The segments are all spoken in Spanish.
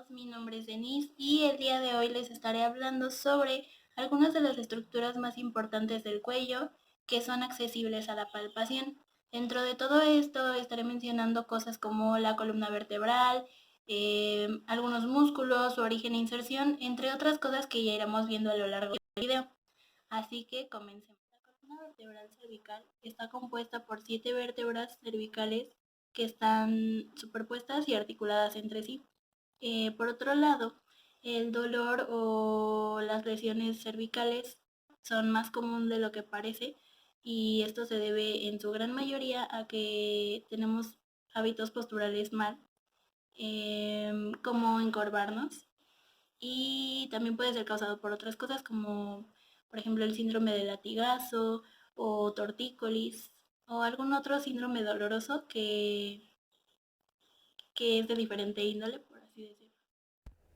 mi nombre es Denise y el día de hoy les estaré hablando sobre algunas de las estructuras más importantes del cuello que son accesibles a la palpación. Dentro de todo esto estaré mencionando cosas como la columna vertebral, algunos músculos, su origen e inserción, entre otras cosas que ya iremos viendo a lo largo del video. Así que comencemos. La columna vertebral cervical está compuesta por 7 vértebras cervicales que están superpuestas y articuladas entre sí. Por otro lado, el dolor o las lesiones cervicales son más común de lo que parece y esto se debe en su gran mayoría a que tenemos hábitos posturales mal, como encorvarnos, y también puede ser causado por otras cosas como por ejemplo el síndrome de latigazo o tortícolis o algún otro síndrome doloroso que es de diferente índole, por así decirlo.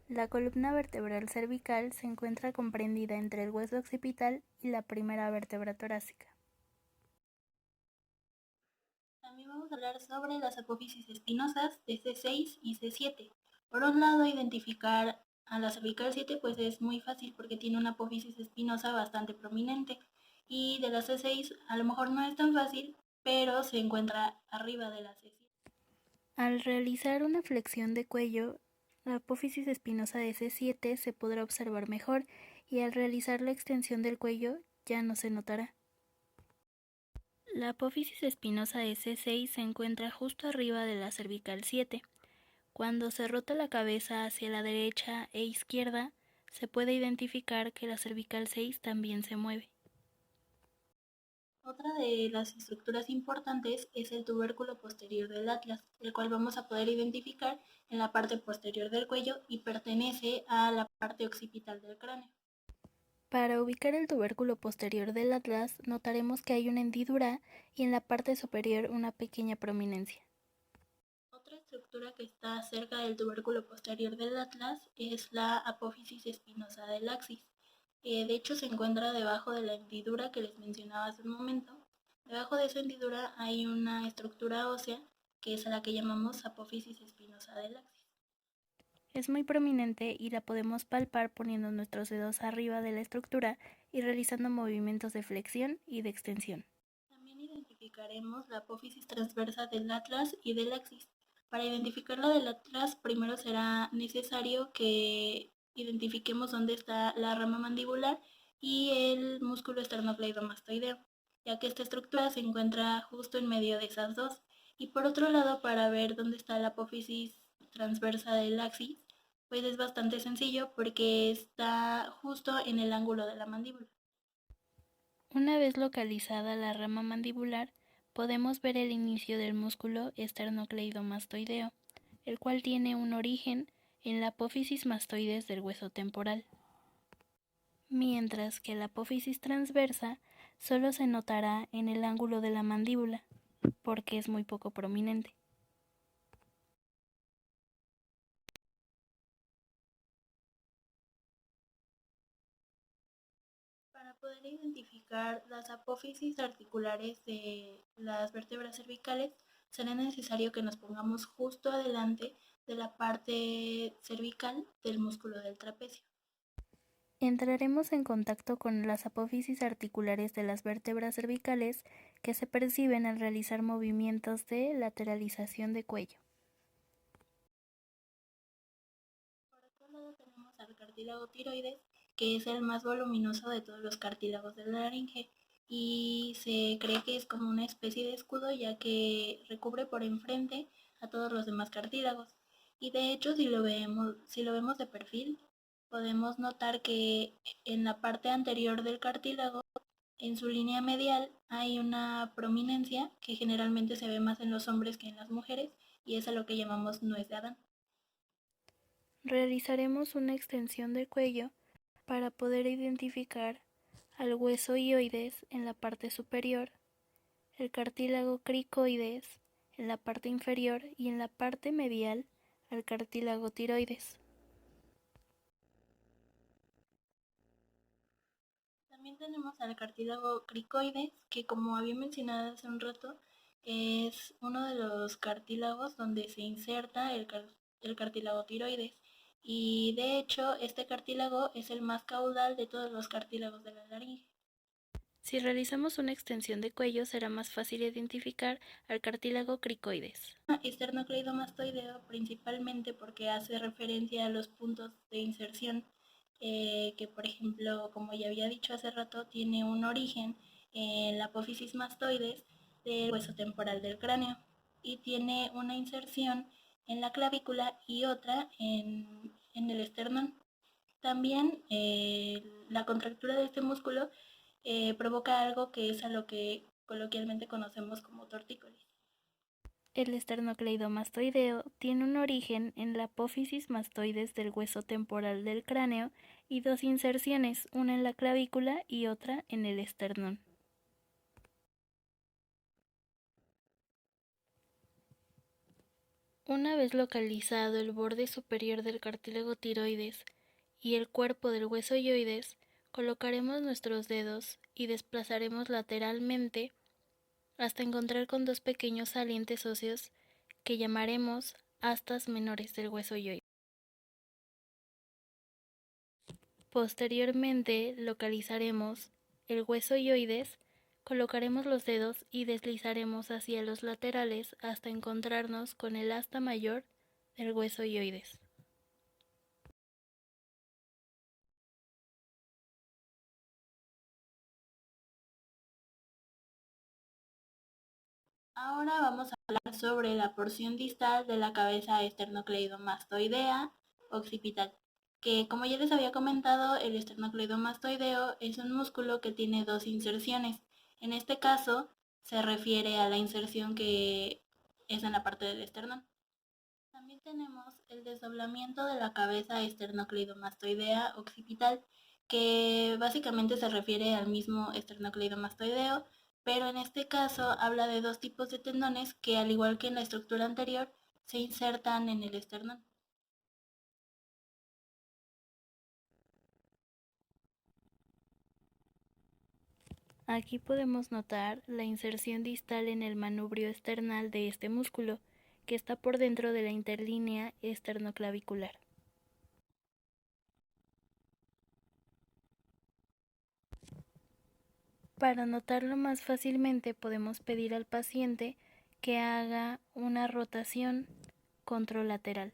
La columna vertebral cervical se encuentra comprendida entre el hueso occipital y la primera vértebra torácica. También vamos a hablar sobre las apófisis espinosas de C6 y C7. Por un lado, identificar a la cervical 7 pues es muy fácil porque tiene una apófisis espinosa bastante prominente, y de la C6 a lo mejor no es tan fácil, pero se encuentra arriba de la C7. Al realizar una flexión de cuello, la apófisis espinosa de C7 se podrá observar mejor y al realizar la extensión del cuello ya no se notará. La apófisis espinosa de C6 se encuentra justo arriba de la cervical 7. Cuando se rota la cabeza hacia la derecha e izquierda, se puede identificar que la cervical 6 también se mueve. Otra de las estructuras importantes es el tubérculo posterior del atlas, el cual vamos a poder identificar en la parte posterior del cuello y pertenece a la parte occipital del cráneo. Para ubicar el tubérculo posterior del atlas, notaremos que hay una hendidura y en la parte superior una pequeña prominencia. Otra estructura que está cerca del tubérculo posterior del atlas es la apófisis espinosa del axis. De hecho, se encuentra debajo de la hendidura que les mencionaba hace un momento. Debajo de esa hendidura hay una estructura ósea que es a la que llamamos apófisis espinosa del axis. Es muy prominente y la podemos palpar poniendo nuestros dedos arriba de la estructura y realizando movimientos de flexión y de extensión. También identificaremos la apófisis transversa del atlas y del axis. Para identificar la del atlas, primero será necesario que identifiquemos dónde está la rama mandibular y el músculo esternocleidomastoideo, ya que esta estructura se encuentra justo en medio de esas dos. Y por otro lado, para ver dónde está la apófisis transversa del axis, pues es bastante sencillo porque está justo en el ángulo de la mandíbula. Una vez localizada la rama mandibular, podemos ver el inicio del músculo esternocleidomastoideo, el cual tiene un origen en la apófisis mastoides del hueso temporal, mientras que la apófisis transversa solo se notará en el ángulo de la mandíbula, porque es muy poco prominente. Para poder identificar las apófisis articulares de las vértebras cervicales, será necesario que nos pongamos justo adelante de la parte cervical del músculo del trapecio. Entraremos en contacto con las apófisis articulares de las vértebras cervicales que se perciben al realizar movimientos de lateralización de cuello. Por otro lado tenemos al cartílago tiroides, que es el más voluminoso de todos los cartílagos de la laringe y se cree que es como una especie de escudo, ya que recubre por enfrente a todos los demás cartílagos. Y de hecho, si lo vemos de perfil, podemos notar que en la parte anterior del cartílago, en su línea medial, hay una prominencia que generalmente se ve más en los hombres que en las mujeres, y es a lo que llamamos nuez de Adán. Realizaremos una extensión del cuello para poder identificar al hueso hioides en la parte superior, el cartílago cricoides en la parte inferior y en la parte medial al cartílago tiroides. También tenemos al cartílago cricoides, que como había mencionado hace un rato, es uno de los cartílagos donde se inserta el cartílago tiroides. y de hecho este cartílago es el más caudal de todos los cartílagos de la laringe. Si realizamos una extensión de cuello será más fácil identificar al cartílago cricoides. Esternocleidomastoideo principalmente porque hace referencia a los puntos de inserción que por ejemplo, como ya había dicho hace rato, tiene un origen en la apófisis mastoides del hueso temporal del cráneo y tiene una inserción en la clavícula y otra en el esternón. También la contractura de este músculo provoca algo que es a lo que coloquialmente conocemos como tortícolis. El esternocleidomastoideo tiene un origen en la apófisis mastoides del hueso temporal del cráneo y dos inserciones, una en la clavícula y otra en el esternón. Una vez localizado el borde superior del cartílago tiroides y el cuerpo del hueso ioides, colocaremos nuestros dedos y desplazaremos lateralmente hasta encontrar con dos pequeños salientes óseos que llamaremos astas menores del hueso ioides. Posteriormente localizaremos el hueso ioides, colocaremos los dedos y deslizaremos hacia los laterales hasta encontrarnos con el asta mayor del hueso ioides. Ahora vamos a hablar sobre la porción distal de la cabeza esternocleidomastoidea occipital, que como ya les había comentado, el esternocleidomastoideo es un músculo que tiene dos inserciones. En este caso, se refiere a la inserción que es en la parte del esternón. También tenemos el desdoblamiento de la cabeza esternocleidomastoidea occipital, que básicamente se refiere al mismo esternocleidomastoideo, pero en este caso habla de dos tipos de tendones que, al igual que en la estructura anterior, se insertan en el esternón. Aquí podemos notar la inserción distal en el manubrio esternal de este músculo, que está por dentro de la interlínea esternoclavicular. Para notarlo más fácilmente podemos pedir al paciente que haga una rotación contralateral.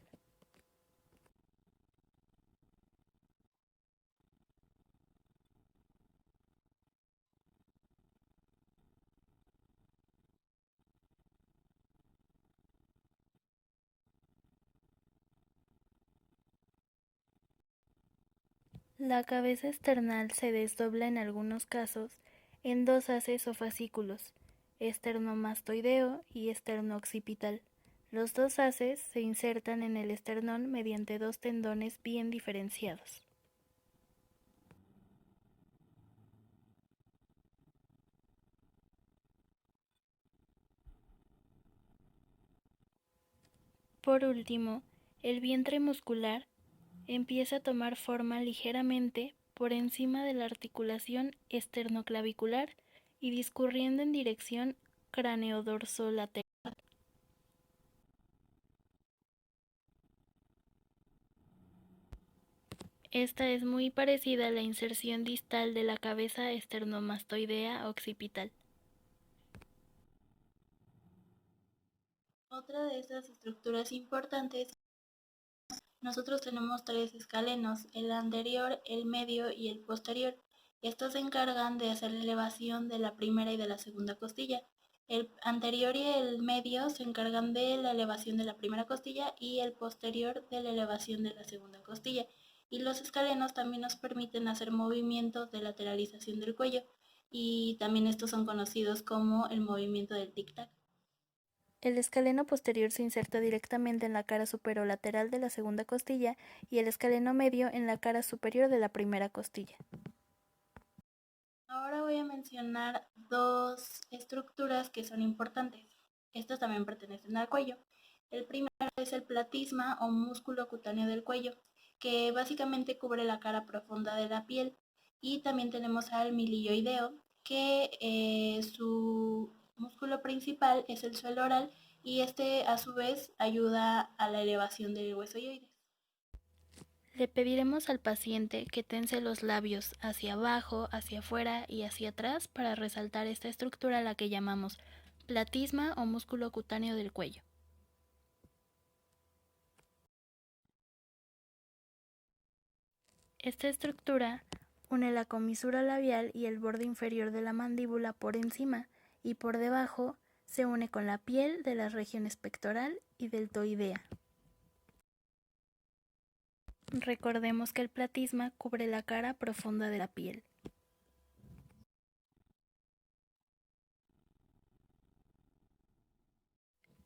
La cabeza esternal se desdobla en algunos casos en dos haces o fascículos, esternomastoideo y esternooccipital. Los dos haces se insertan en el esternón mediante dos tendones bien diferenciados. Por último, el vientre muscular empieza a tomar forma ligeramente por encima de la articulación esternoclavicular y discurriendo en dirección craneodorsolateral. Esta es muy parecida a la inserción distal de la cabeza esternomastoidea occipital. Otra de estas estructuras importantes, nosotros tenemos tres escalenos, el anterior, el medio y el posterior. Estos se encargan de hacer la elevación de la primera y de la segunda costilla. El anterior y el medio se encargan de la elevación de la primera costilla y el posterior de la elevación de la segunda costilla. Y los escalenos también nos permiten hacer movimientos de lateralización del cuello y también estos son conocidos como el movimiento del tic-tac. El escaleno posterior se inserta directamente en la cara superolateral de la segunda costilla y el escaleno medio en la cara superior de la primera costilla. Ahora voy a mencionar dos estructuras que son importantes. Estas también pertenecen al cuello. El primero es el platisma o músculo cutáneo del cuello, que básicamente cubre la cara profunda de la piel. Y también tenemos al milioideo, que su músculo principal es el suelo oral y este a su vez ayuda a la elevación del hueso ioides. Le pediremos al paciente que tense los labios hacia abajo, hacia afuera y hacia atrás para resaltar esta estructura a la que llamamos platisma o músculo cutáneo del cuello. Esta estructura une la comisura labial y el borde inferior de la mandíbula por encima y por debajo se une con la piel de las regiones pectoral y deltoidea. Recordemos que el platisma cubre la cara profunda de la piel.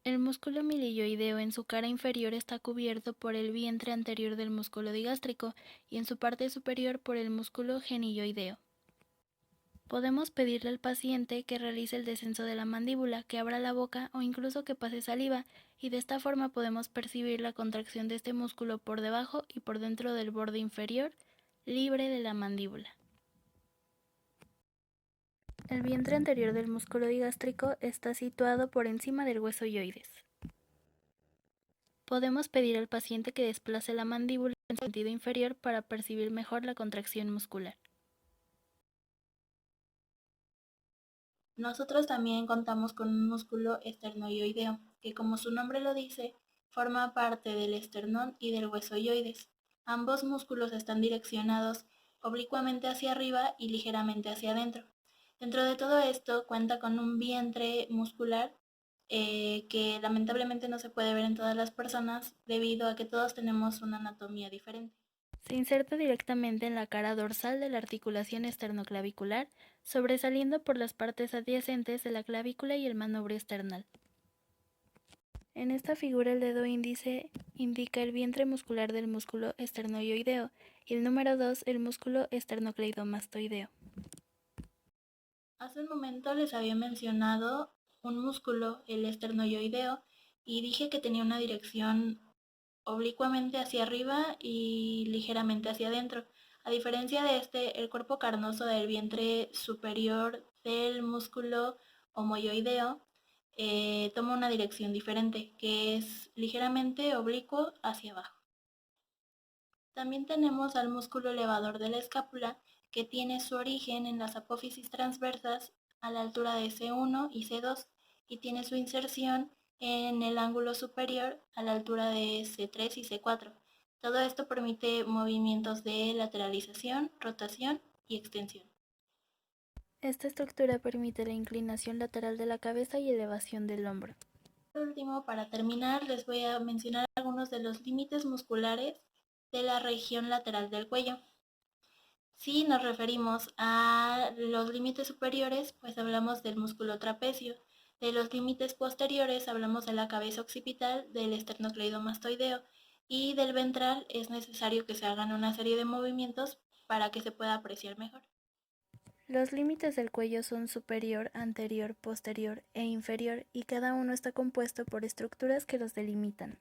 El músculo milioideo en su cara inferior está cubierto por el vientre anterior del músculo digástrico y en su parte superior por el músculo genilloideo. Podemos pedirle al paciente que realice el descenso de la mandíbula, que abra la boca o incluso que pase saliva, y de esta forma podemos percibir la contracción de este músculo por debajo y por dentro del borde inferior, libre de la mandíbula. El vientre anterior del músculo digástrico está situado por encima del hueso ioides. Podemos pedir al paciente que desplace la mandíbula en sentido inferior para percibir mejor la contracción muscular. Nosotros también contamos con un músculo esternoioideo, que como su nombre lo dice, forma parte del esternón y del hueso ioides. Ambos músculos están direccionados oblicuamente hacia arriba y ligeramente hacia adentro. Dentro de todo esto cuenta con un vientre muscular que lamentablemente no se puede ver en todas las personas debido a que todos tenemos una anatomía diferente. Se inserta directamente en la cara dorsal de la articulación esternoclavicular, sobresaliendo por las partes adyacentes de la clavícula y el manubrio esternal. En esta figura el dedo índice indica el vientre muscular del músculo esternoioideo y el número 2 el músculo esternocleidomastoideo. Hace un momento les había mencionado un músculo, el esternoioideo, y dije que tenía una dirección oblicuamente hacia arriba y ligeramente hacia adentro. A diferencia de este, el cuerpo carnoso del vientre superior del músculo homoioideo toma una dirección diferente, que es ligeramente oblicuo hacia abajo. También tenemos al músculo elevador de la escápula, que tiene su origen en las apófisis transversas a la altura de C1 y C2 y tiene su inserción en el ángulo superior a la altura de C3 y C4. Todo esto permite movimientos de lateralización, rotación y extensión. Esta estructura permite la inclinación lateral de la cabeza y elevación del hombro. Por último, para terminar, les voy a mencionar algunos de los límites musculares de la región lateral del cuello. Si nos referimos a los límites superiores, pues hablamos del músculo trapecio. De los límites posteriores hablamos de la cabeza occipital, del esternocleidomastoideo y del ventral es necesario que se hagan una serie de movimientos para que se pueda apreciar mejor. Los límites del cuello son superior, anterior, posterior e inferior y cada uno está compuesto por estructuras que los delimitan.